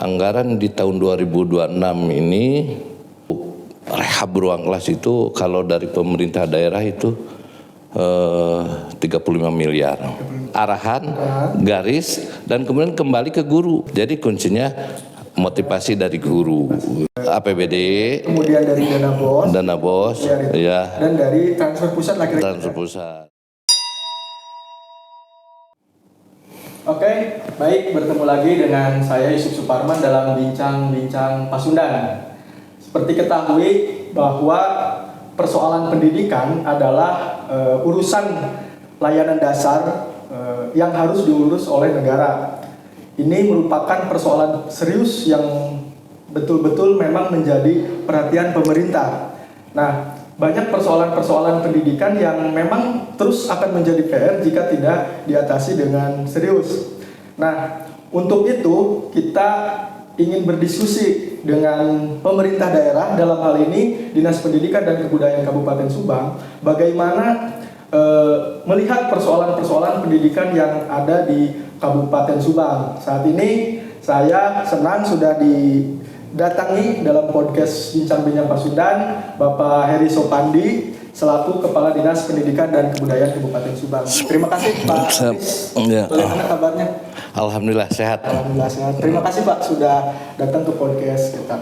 Anggaran di tahun 2026 ini rehab ruang kelas itu kalau dari pemerintah daerah itu 35 miliar. Arahan, garis, dan kemudian kembali ke guru. Jadi kuncinya motivasi dari guru. APBD, kemudian dari dana bos, ya, dan dari transfer pusat lagi. Transfer pusat. Oke, baik, bertemu lagi dengan saya Yusuf Suparman dalam Bincang-Bincang Pasundan. Seperti ketahui bahwa persoalan pendidikan adalah urusan layanan dasar yang harus diurus oleh negara. Ini merupakan persoalan serius yang betul-betul memang menjadi perhatian pemerintah. Nah, banyak persoalan-persoalan pendidikan yang memang terus akan menjadi PR jika tidak diatasi dengan serius. Nah, untuk itu kita ingin berdiskusi dengan pemerintah daerah, dalam hal ini Dinas Pendidikan dan Kebudayaan Kabupaten Subang, bagaimana melihat persoalan-persoalan pendidikan yang ada di Kabupaten Subang. Saat ini saya senang sudah didatangi dalam podcast Bincang-Bincang Pasundan Bapak Heri Sopandi selaku Kepala Dinas Pendidikan dan Kebudayaan Kabupaten Subang. Terima kasih Pak. Bagaimana kabarnya? Alhamdulillah sehat. Alhamdulillah sehat. Terima kasih Pak sudah datang ke podcast kita.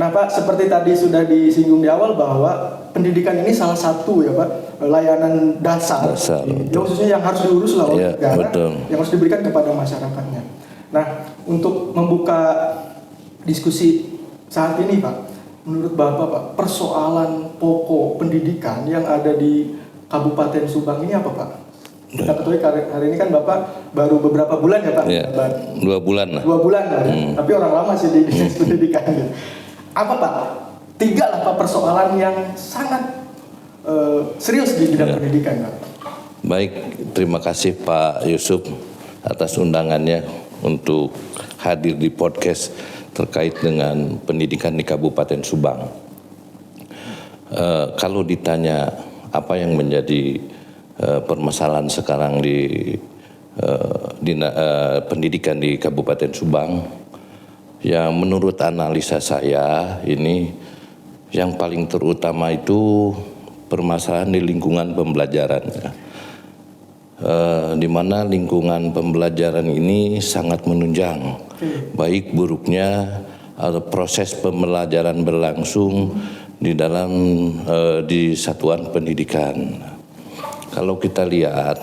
Nah Pak, seperti tadi sudah disinggung di awal bahwa pendidikan ini salah satu ya Pak, layanan dasar. Ya, khususnya yang harus diurus lah oleh negara, yang harus diberikan kepada masyarakatnya. Nah, untuk membuka diskusi saat ini Pak, menurut Bapak Pak, persoalan pokok pendidikan yang ada di Kabupaten Subang ini apa Pak? Kita ketahui hari ini kan Bapak baru beberapa bulan ya Pak? Ya, 2 bulan lah. 2 bulan lah ya, tapi orang lama sih di dinas pendidikan gitu. Apa Pak? 3 lah Pak persoalan yang sangat serius di bidang pendidikan Pak. Baik, terima kasih Pak Yusuf atas undangannya untuk hadir di podcast terkait dengan pendidikan di Kabupaten Subang. Kalau ditanya apa yang menjadi permasalahan sekarang di pendidikan di Kabupaten Subang, ya menurut analisa saya ini yang paling terutama itu permasalahan di lingkungan pembelajaran, di mana lingkungan pembelajaran ini sangat menunjang baik buruknya proses pembelajaran berlangsung di dalam di satuan pendidikan. Kalau kita lihat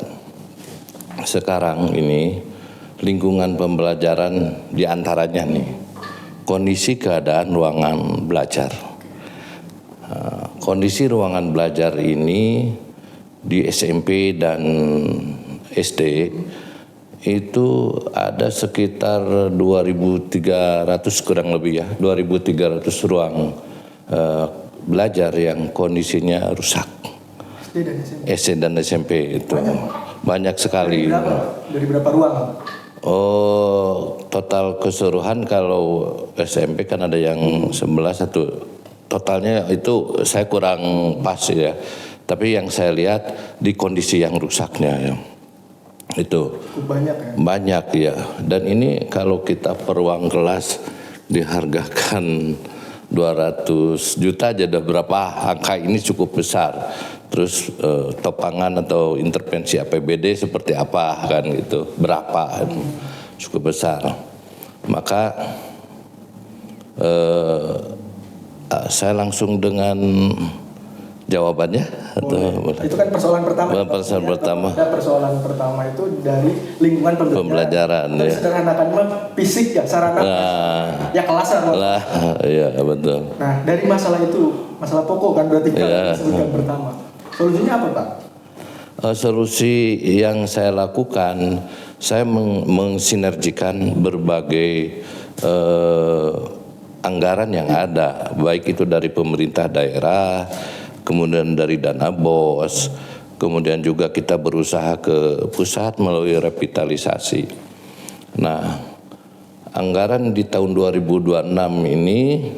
sekarang ini lingkungan pembelajaran diantaranya nih kondisi keadaan ruangan belajar. Kondisi ruangan belajar ini di SMP dan SD itu ada sekitar 2.300 kurang lebih ya, 2.300 ruang belajar yang kondisinya rusak. SD dan SMP itu banyak sekali. Dari berapa ruang? Oh, total keseluruhan kalau SMP kan ada yang 11 satu. Totalnya itu saya kurang pas ya. Tapi yang saya lihat di kondisi yang rusaknya ya. Itu banyak ya? Banyak ya. Dan ini kalau kita per ruang kelas dihargakan 200 juta aja udah berapa, angka ini cukup besar. Terus topangan atau intervensi APBD seperti apa kan gitu, berapa, cukup besar. Maka saya langsung dengan jawabannya atau itu kan persoalan pertama. Persoalan pertama itu dari lingkungan pembelajaran. Ya. Sederhanakan mah fisik ya, sarana. Ya kelas lah. Iya betul. Nah dari masalah itu, masalah pokok kan berarti kan disebutkan pertama. Solusinya apa Pak? Solusi yang saya lakukan, saya mensinergikan berbagai anggaran yang ada, baik itu dari pemerintah daerah, kemudian dari dana bos, kemudian juga kita berusaha ke pusat melalui revitalisasi. Nah, anggaran di tahun 2026 ini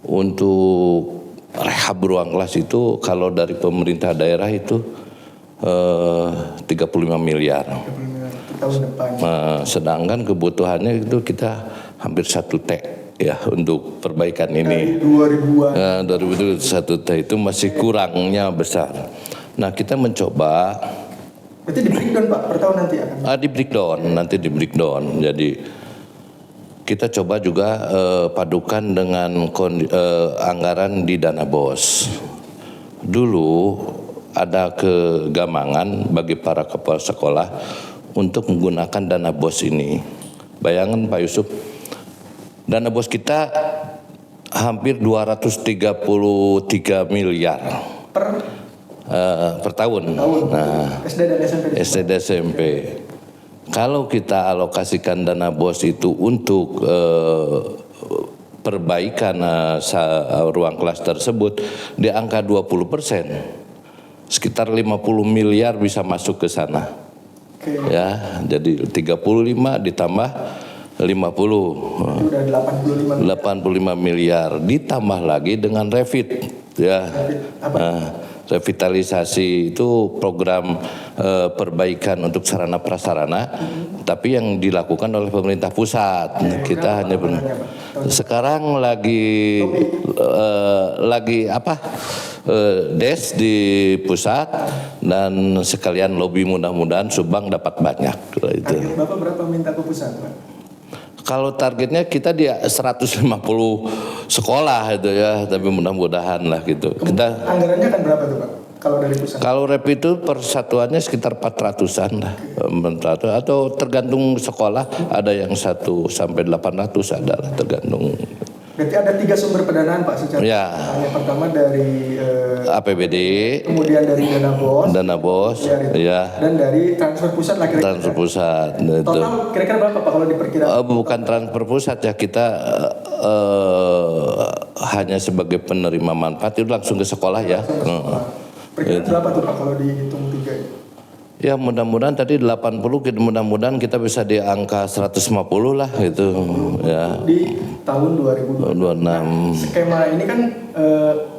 untuk rehab ruang kelas itu kalau dari pemerintah daerah itu 35 miliar. Tahun depan. Sedangkan kebutuhannya itu kita hampir 1 T ya untuk perbaikan ini. Dari 2000-an. 2001 T itu masih kurangnya besar. Nah, kita mencoba. Berarti di breakdown Pak per tahun nanti akan? Nanti di breakdown. Jadi kita coba juga padukan dengan anggaran di dana BOS. Dulu ada kegamangan bagi para kepala sekolah untuk menggunakan dana BOS ini. Bayangan Pak Yusuf, dana BOS kita hampir 233 miliar per tahun. Nah, SD dan SMP. SD dan SMP. Kalau kita alokasikan dana BOS itu untuk perbaikan ruang kelas tersebut di angka 20%, sekitar 50 miliar bisa masuk ke sana. Ya, jadi 35 ditambah 50. Itu udah 85 miliar ditambah lagi dengan Revit ya. Revitalisasi itu program perbaikan untuk sarana prasarana, tapi yang dilakukan oleh pemerintah pusat. Kita hanya sekarang lagi des di pusat dan sekalian lobby, mudah-mudahan Subang dapat banyak. Itu. Bapak berapa minta ke pusat Pak? Kalau targetnya kita di 150 sekolah itu ya, tapi mudah-mudahan lah gitu. Kita anggarannya kan berapa tuh Pak? Kalau dari pusat? Kalau rep itu persatuannya sekitar 400-an lah, atau tergantung sekolah, ada yang 1 sampai 800 adalah tergantung. Berarti ada 3 sumber pendanaan Pak secara ya. Yang pertama dari APBD, kemudian dari dana BOS, ya, dan dari transfer pusat lah kira-kira. Transfer pusat. Total kira-kira berapa Pak kalau diperkirakan? Bukan transfer pusat ya, kita hanya sebagai penerima manfaat itu langsung ke sekolah ya. Perkiraan berapa tuh Pak kalau dihitung 3 itu? Ya mudah-mudahan tadi 80, mudah-mudahan kita bisa di angka 150 lah gitu ya. Di tahun 2026. Skema ini kan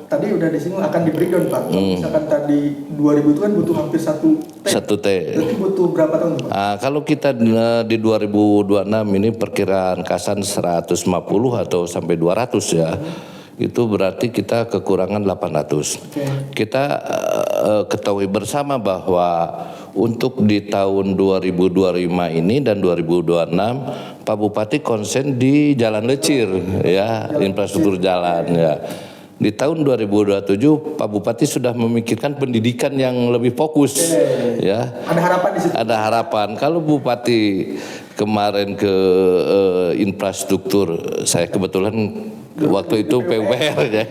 tadi udah disinggung akan di breakdown Pak. Misalkan tadi 2000 itu kan butuh hampir 1 T. 1 T. Berarti butuh berapa tahun Pak? Kalau kita di 2026 ini perkiraan Kasan 150 atau sampai 200 ya. Itu berarti kita kekurangan 800. Kita ketahui bersama bahwa untuk di tahun 2025 ini dan 2026 Pak Bupati konsen di Jalan Lecir ya, infrastruktur jalan ya. Di tahun 2027 Pak Bupati sudah memikirkan pendidikan yang lebih fokus ya. Ada harapan di situ. Ada harapan. Kalau Bupati kemarin ke infrastruktur, saya kebetulan waktu itu PUPR ya.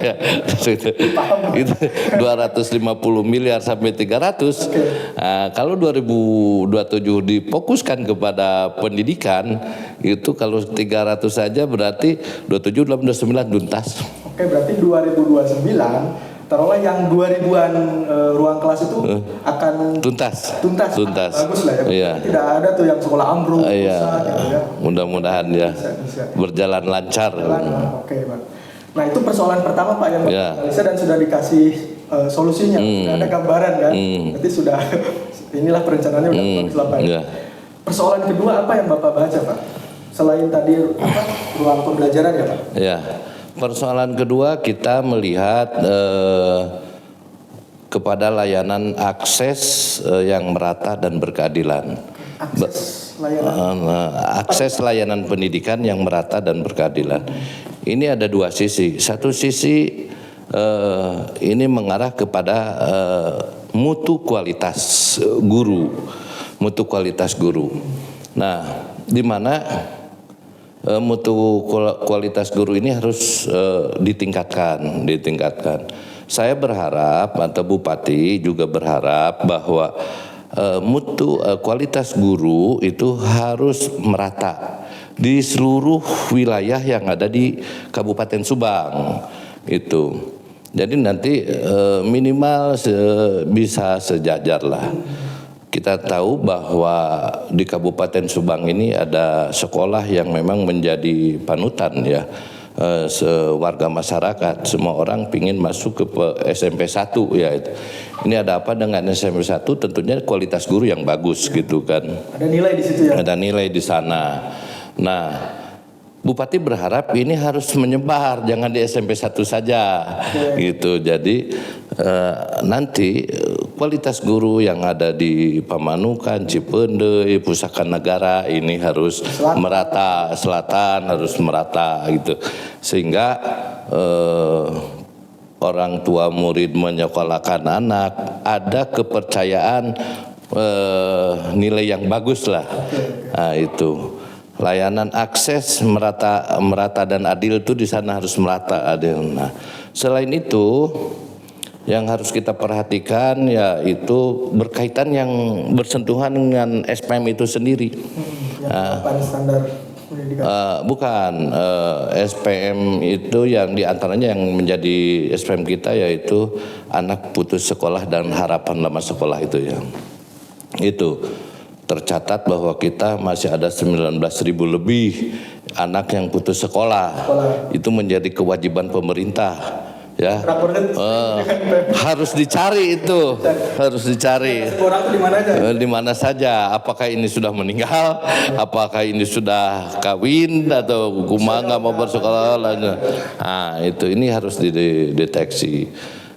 Itu 250 miliar sampai 300. Nah, kalau 2027 difokuskan kepada pendidikan itu kalau 300 saja berarti 27 29 tuntas. Oke, berarti 2029 taruhlah yang 2000-an ruang kelas itu akan tuntas. Bagus lah ya. Iya. Tidak ada tuh yang sekolah ambruk, iya. gitu ya. Mudah-mudahan ya bisa. Berjalan lancar. Oke, Pak. Nah, itu persoalan pertama Pak yang Bapak analisa dan sudah dikasih solusinya. Sudah ada gambaran kan. Berarti sudah inilah perencanaannya udah bagus lah Pak. Persoalan kedua apa yang Bapak baca Pak? Selain tadi ruang pembelajaran ya Pak? Ya. Persoalan kedua kita melihat kepada layanan akses yang merata dan berkeadilan. Akses layanan pendidikan yang merata dan berkeadilan. Ini ada 2 sisi. Satu sisi ini mengarah kepada mutu kualitas guru. Nah, di mana mutu kualitas guru ini harus ditingkatkan. Saya berharap atau Bupati juga berharap bahwa mutu kualitas guru itu harus merata di seluruh wilayah yang ada di Kabupaten Subang itu. Jadi nanti minimal bisa sejajar lah. Kita tahu bahwa di Kabupaten Subang ini ada sekolah yang memang menjadi panutan ya, warga masyarakat. Semua orang pingin masuk ke SMP 1 ya. Ini ada apa dengan SMP 1? Tentunya kualitas guru yang bagus gitu kan. Ada nilai di situ ya. Ada nilai di sana. Nah, Bupati berharap ini harus menyebar, jangan di SMP 1 saja, gitu. Jadi nanti kualitas guru yang ada di Pamanukan, Cipendei, Pusaka Negara ini harus merata, selatan harus merata, gitu. Sehingga orang tua murid menyekolahkan anak, ada kepercayaan nilai yang bagus lah. Nah, itu. Layanan akses merata dan adil itu di sana harus merata adil. Nah, selain itu yang harus kita perhatikan yaitu berkaitan yang bersentuhan dengan SPM itu sendiri. Standar pendidikan. Bukan SPM itu yang diantaranya yang menjadi SPM kita yaitu anak putus sekolah dan harapan lama sekolah itu ya. Itu tercatat bahwa kita masih ada 19.000 lebih anak yang putus sekolah. Itu menjadi kewajiban pemerintah ya. Harus dicari itu, harus dicari. Orang tuh di mana aja? Di mana saja? Apakah ini sudah meninggal? Apakah ini sudah kawin atau kumaha nggak mau bersekolah? Nah, itu ini harus dideteksi.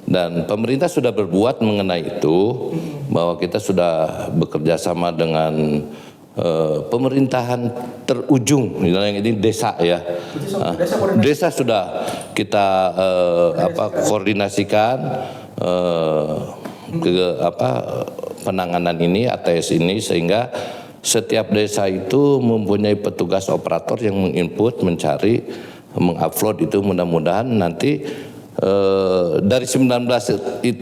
Dan pemerintah sudah berbuat mengenai itu, bahwa kita sudah bekerja sama dengan pemerintahan terujung, yang ini desa ya. Desa sudah kita koordinasikan penanganan ini ATS ini, sehingga setiap desa itu mempunyai petugas operator yang menginput, mencari, mengupload itu. Mudah-mudahan nanti dari 19.000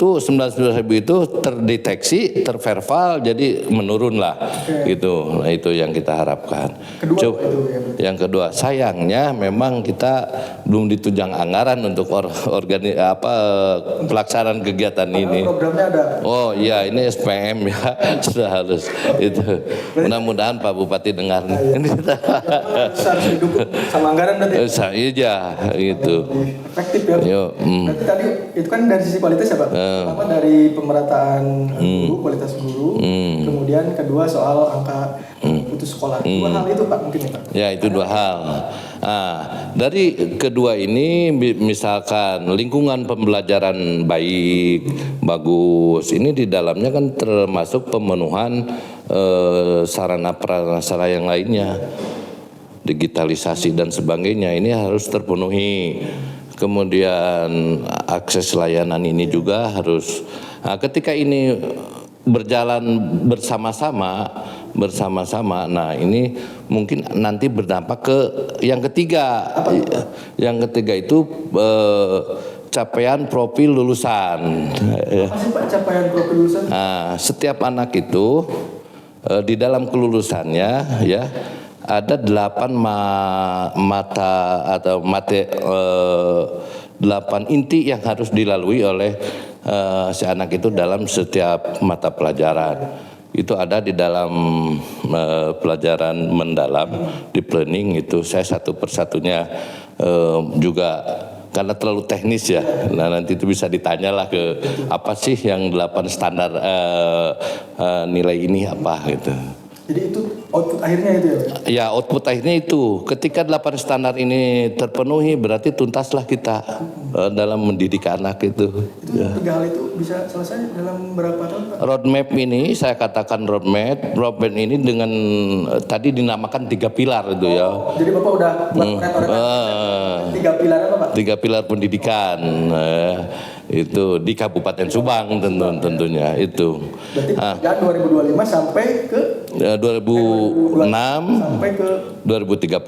itu terdeteksi, terverbal, jadi menurun lah, gitu. Nah, itu yang kita harapkan. Yang kedua, sayangnya memang kita belum ditunjang anggaran untuk pelaksanaan kegiatan ini. Programnya ada. Oh iya, ini SPM ya, sudah harus itu. Mudah-mudahan Pak Bupati dengar. Harus didukung sama anggaran berarti. Iya, gitu. Efektif ya. Berarti tadi itu kan dari sisi kualitas ya Pak. Pertama dari pemerataan guru, kualitas guru. Kemudian kedua soal angka putus sekolah. Dua hal itu Pak mungkin ya Pak. Ya, itu dua hal. Nah, dari kedua ini misalkan lingkungan pembelajaran baik, bagus. Ini di dalamnya kan termasuk pemenuhan sarana prasarana yang lainnya. Digitalisasi dan sebagainya ini harus terpenuhi. Kemudian akses layanan ini juga harus, ketika ini berjalan bersama-sama, nah ini mungkin nanti berdampak ke yang ketiga. Yang ketiga itu capaian profil lulusan. Apa sih Pak capaian profil lulusan? Nah, setiap anak itu di dalam kelulusannya ya ada 8 mata atau 8 inti yang harus dilalui oleh si anak itu dalam setiap mata pelajaran. Itu ada di dalam pelajaran mendalam, di planning itu saya satu persatunya juga karena terlalu teknis ya. Nah, nanti itu bisa ditanyalah ke apa sih yang 8 standar nilai ini apa gitu. Jadi itu output akhirnya itu ya? Ya, output akhirnya itu. Ketika 8 standar ini terpenuhi, berarti tuntaslah kita dalam mendidik anak itu. Itu 3 hal itu bisa selesai dalam berapa tahun Pak? Roadmap ini, saya katakan roadmap ini dengan tadi dinamakan 3 pilar itu ya. Jadi Bapak udah buat retor-retor 3 pilar apa Pak? 3 pilar pendidikan. Itu di Kabupaten Subang tentunya itu. Berarti 2025 sampai ke 2006 sampai ke 2030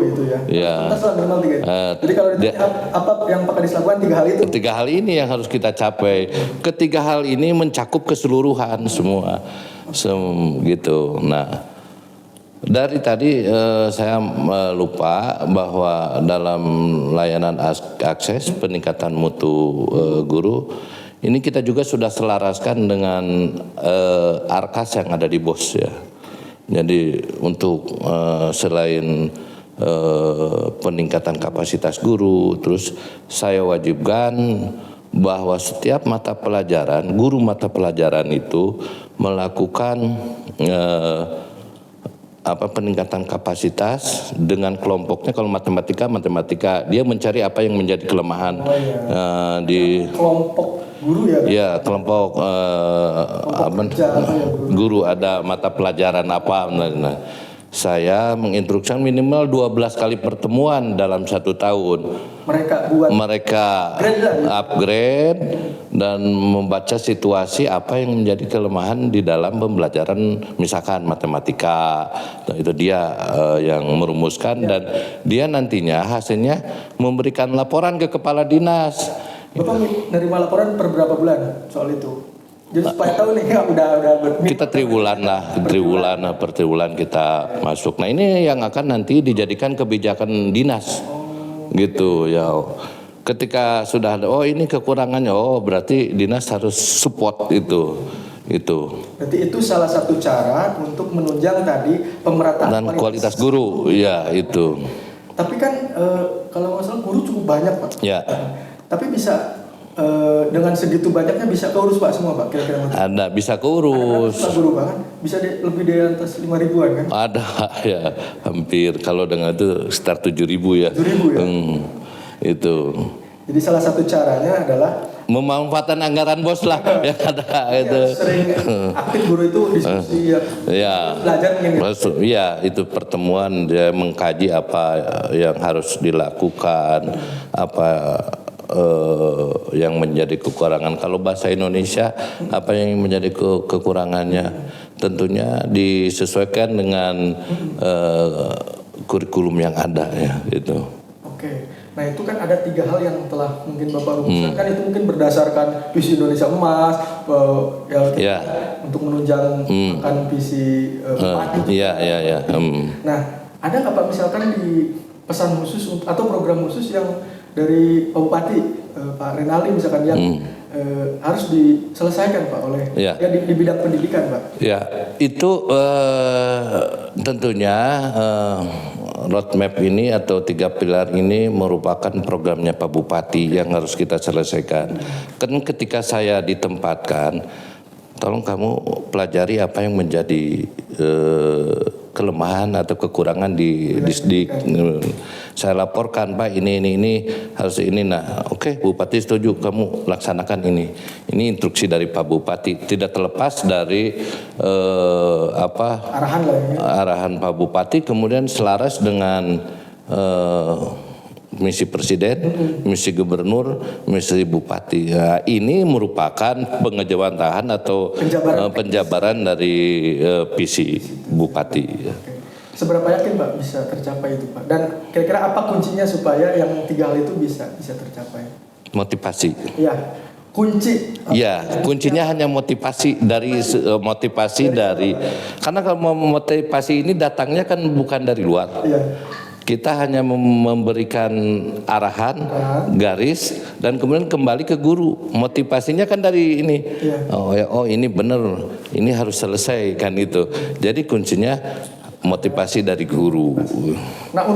itu ya. Ya. Minimal 3. Jadi kalau ditanya apa yang bakal dilakukan 3 hal itu? 3 hal ini yang harus kita capai. Ketiga hal ini mencakup keseluruhan semua. Gitu. Nah, dari tadi saya lupa bahwa dalam layanan akses peningkatan mutu guru ini kita juga sudah selaraskan dengan Arkas yang ada di BOS ya. Jadi untuk selain peningkatan kapasitas guru, terus saya wajibkan bahwa setiap mata pelajaran, guru mata pelajaran itu melakukan peningkatan kapasitas dengan kelompoknya. Kalau matematika dia mencari apa yang menjadi kelemahan di kelompok guru ya. Ya, kelompok guru ada mata pelajaran apa. Nah, saya menginstruksikan minimal 12 kali pertemuan dalam 1 tahun. Mereka upgrade dan membaca situasi apa yang menjadi kelemahan di dalam pembelajaran, misalkan matematika. Nah, itu dia yang merumuskan dan dia nantinya hasilnya memberikan laporan ke kepala dinas. Bapak menerima laporan per berapa bulan soal itu? Jadi supaya tahu nih udah kita per triwulan kita masuk. Nah, ini yang akan nanti dijadikan kebijakan dinas. Gitu ya. Ketika sudah ada ini kekurangannya, berarti dinas harus support itu. Berarti itu salah satu cara untuk menunjang tadi pemerataan dan kualitas guru, ya itu. Tapi kan kalau nggak salah guru cukup banyak, Pak. Ya. Tapi bisa dengan segitu banyaknya bisa keurus, Pak, semua, Pak, kira-kira? Ada bisa keurus. Ada guru bahkan bisa lebih dari atas 5.000-an kan? Ada ya, hampir. Kalau dengan itu sekitar 7.000 ya. 7.000 ya. Itu. Jadi salah satu caranya adalah memanfaatkan anggaran bos lah yang ada itu. Sering aktif guru itu diskusi belajar mungkin. Ya, itu pertemuan dia mengkaji apa yang harus dilakukan, apa yang menjadi kekurangan. Kalau bahasa Indonesia apa yang menjadi kekurangannya, tentunya disesuaikan dengan kurikulum yang ada ya itu. Oke. Nah, itu kan ada 3 hal yang telah mungkin Bapak rumuskan, kan itu mungkin berdasarkan visi Indonesia Emas untuk menunjang akan visi Bupati. Nah, ada nggak Pak misalkan di pesan khusus atau program khusus yang dari Pak Bupati, Pak Renaldi misalkan yang harus diselesaikan, Pak, oleh di bidang pendidikan, Pak? Ya, itu tentunya roadmap ini atau 3 pilar ini merupakan programnya Pak Bupati yang harus kita selesaikan. Kan ketika saya ditempatkan, tolong kamu pelajari apa yang menjadi kelemahan atau kekurangan di saya laporkan, Pak, ini harus ini. Nah, oke, Bupati setuju, kamu laksanakan ini instruksi dari Pak Bupati, tidak terlepas dari arahan Pak Bupati, kemudian selaras dengan misi presiden, misi gubernur, misi bupati. Nah, ini merupakan pengejawantahan atau penjabaran dari visi bupati. Seberapa yakin, Pak, bisa tercapai itu, Pak? Dan kira-kira apa kuncinya supaya yang 3 hal itu bisa tercapai? Motivasi. Iya. Kuncinya hanya motivasi dari karena kalau motivasi ini datangnya kan bukan dari luar. Iya. Kita hanya memberikan arahan, garis, dan kemudian kembali ke guru. Motivasinya kan dari ini. Ini benar, ini harus selesai kan itu. Jadi kuncinya motivasi dari guru. Nah,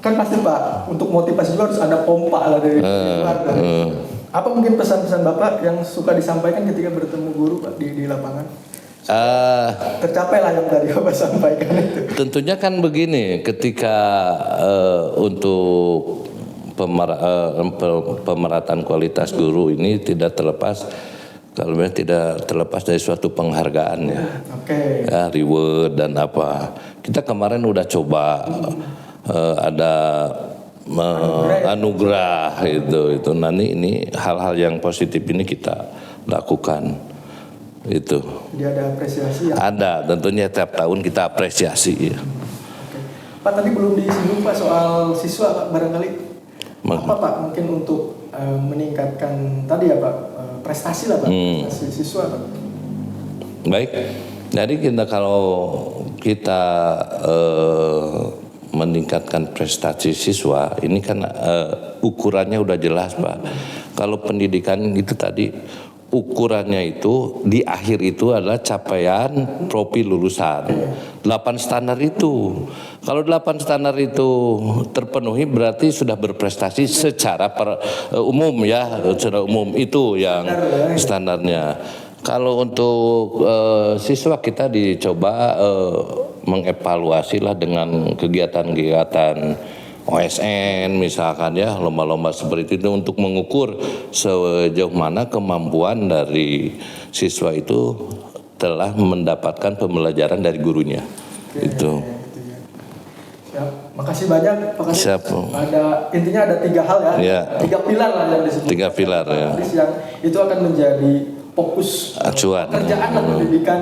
kan pasti, Pak, untuk motivasi juga harus ada pompa lah dari keluarga. Apa mungkin pesan-pesan Bapak yang suka disampaikan ketika bertemu guru, Pak, di lapangan? Tercapai lah yang tadi Bapak sampaikan itu. Tentunya kan begini, ketika untuk pemerataan kualitas guru ini tidak terlepas dari suatu penghargaan ya. Reward dan apa. Kita kemarin udah coba ada anugerah itu. Nanti ini hal-hal yang positif ini kita lakukan. Itu. Jadi ada apresiasi ya? Ada, tentunya tiap tahun kita apresiasi ya. Pak, tadi belum disinggung, Pak, soal siswa, Pak, barangkali apa, Pak, mungkin untuk meningkatkan tadi ya, Pak, prestasi lah, Pak, prestasi siswa, Pak. Baik, jadi kalau kita meningkatkan prestasi siswa, ini kan ukurannya udah jelas, Pak. Kalau pendidikan itu tadi ukurannya itu di akhir itu adalah capaian profil lulusan. 8 standar itu. Kalau 8 standar itu terpenuhi berarti sudah berprestasi secara umum ya, secara umum itu yang standarnya. Kalau untuk siswa kita dicoba mengevaluasi lah dengan kegiatan-kegiatan OSN misalkan ya, lomba-lomba seperti itu untuk mengukur sejauh mana kemampuan dari siswa itu telah mendapatkan pembelajaran dari gurunya. Itu. Siap. Makasih banyak Pak Kadis. Siap. Intinya ada 3 hal ya. Ya. 3 pilar lah yang disebut. 3 pilar ya. Yang itu akan menjadi fokus Acuan. pekerjaan dan pendidikan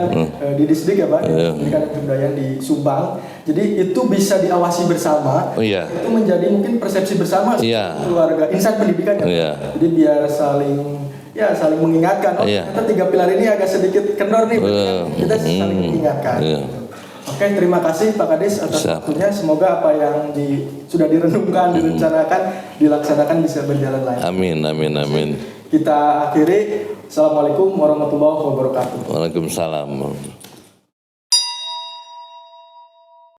di distrik ya Pak, pendidikan dan kebudayaan di Subang. Jadi itu bisa diawasi bersama. Iya. Itu menjadi mungkin persepsi bersama keluarga insan pendidikan ya. Iya. Jadi biar saling mengingatkan. Ternyata 3 pilar ini agak sedikit kendor nih. Kita saling mengingatkan. Oke, terima kasih Pak Kadis atas waktunya. Semoga apa yang sudah direnungkan, direncanakan, dilaksanakan bisa berjalan lancar. Amin. Kita akhiri. Assalamualaikum warahmatullahi wabarakatuh. Waalaikumsalam.